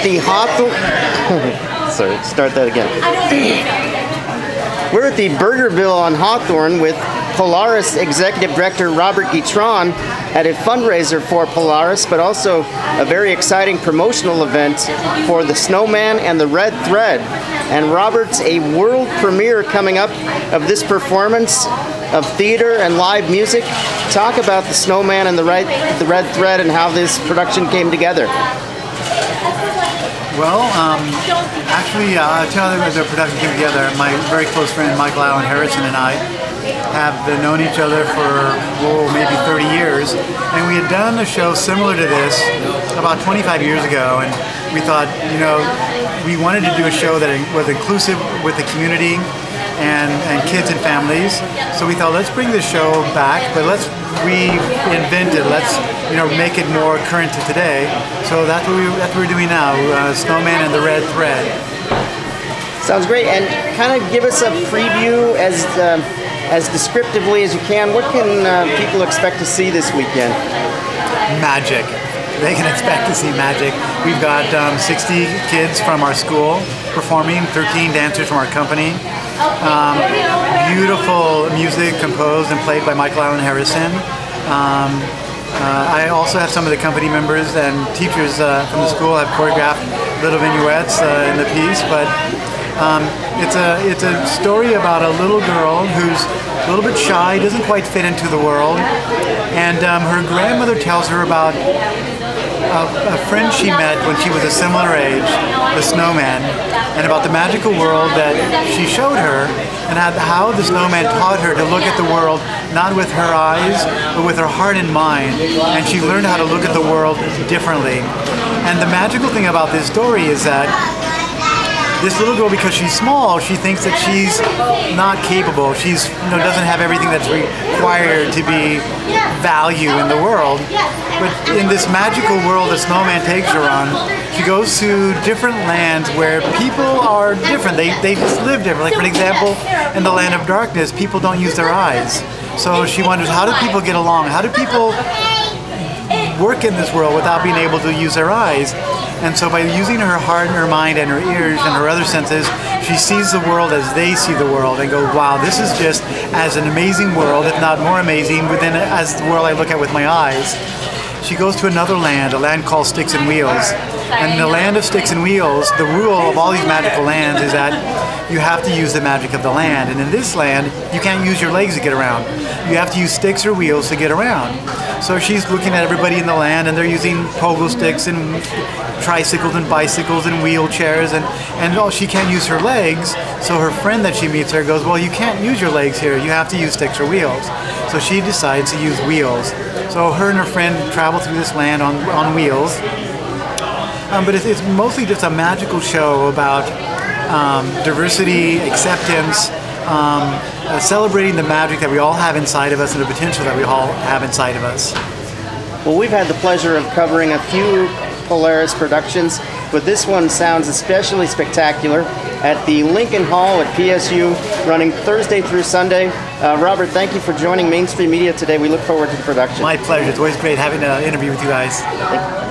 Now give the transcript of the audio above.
the Hawthorne. Sorry, start that again. We're at the Burgerville on Hawthorne with Polaris Executive Director Robert Guitron at a fundraiser for Polaris, but also a very exciting promotional event for the Snowman and the Red Thread. And Robert's a world premiere coming up of this performance of theater and live music. Talk about the Snowman and the Red Thread and how this production came together. Well, actually, I'll tell you how the production came together. My very close friend Michael Allen Harrison and I have known each other for maybe 30 years, and we had done a show similar to this about 25 years ago, and we thought, you know, we wanted to do a show that was inclusive with the community and kids and families. So we thought, let's bring this show back, but let's reinvent it. Let's, you know, make it more current to today. So that's what we're doing now, Snowman and the Red Thread. Sounds great. And kind of give us a preview as descriptively as you can. What can people expect to see this weekend? Magic. They can expect to see magic. We've got 60 kids from our school performing, 13 dancers from our company. Beautiful music composed and played by Michael Allen Harrison. I also have some of the company members and teachers from the school have choreographed little vignettes in the piece, but it's a story about a little girl who's a little bit shy, doesn't quite fit into the world, and her grandmother tells her about a friend she met when she was a similar age, the Snowman, and about the magical world that she showed her, and how the Snowman taught her to look at the world not with her eyes, but with her heart and mind, and she learned how to look at the world differently. And the magical thing about this story is that this little girl, because she's small, she thinks that she's not capable. She's, you know, doesn't have everything that's required to be value in the world. But in this magical world that Snowman takes her on, she goes to different lands where people are different. They just live different. Like, for example, in the land of darkness, people don't use their eyes. So she wonders, how do people get along? How do people work in this world without being able to use their eyes? And so by using her heart and her mind and her ears and her other senses, she sees the world as they see the world and goes, wow, this is just as an amazing world, if not more amazing, than as the world I look at with my eyes. She goes to another land, a land called Sticks and Wheels. And in the land of Sticks and Wheels, the rule of all these magical lands is that you have to use the magic of the land. And in this land, you can't use your legs to get around. You have to use sticks or wheels to get around. So she's looking at everybody in the land, and they're using pogo sticks and tricycles and bicycles and wheelchairs, and she can't use her legs. So her friend that she meets her goes, well, you can't use your legs here. You have to use sticks or wheels. So she decides to use wheels. So her and her friend travel through this land on wheels. But it's mostly just a magical show about diversity, acceptance, celebrating the magic that we all have inside of us and the potential that we all have inside of us. Well, we've had the pleasure of covering a few Polaris productions, but this one sounds especially spectacular at the Lincoln Hall at PSU, running Thursday through Sunday. Robert, thank you for joining Mainstream Media today. We look forward to the production. My pleasure. It's always great having an interview with you guys. Thank you.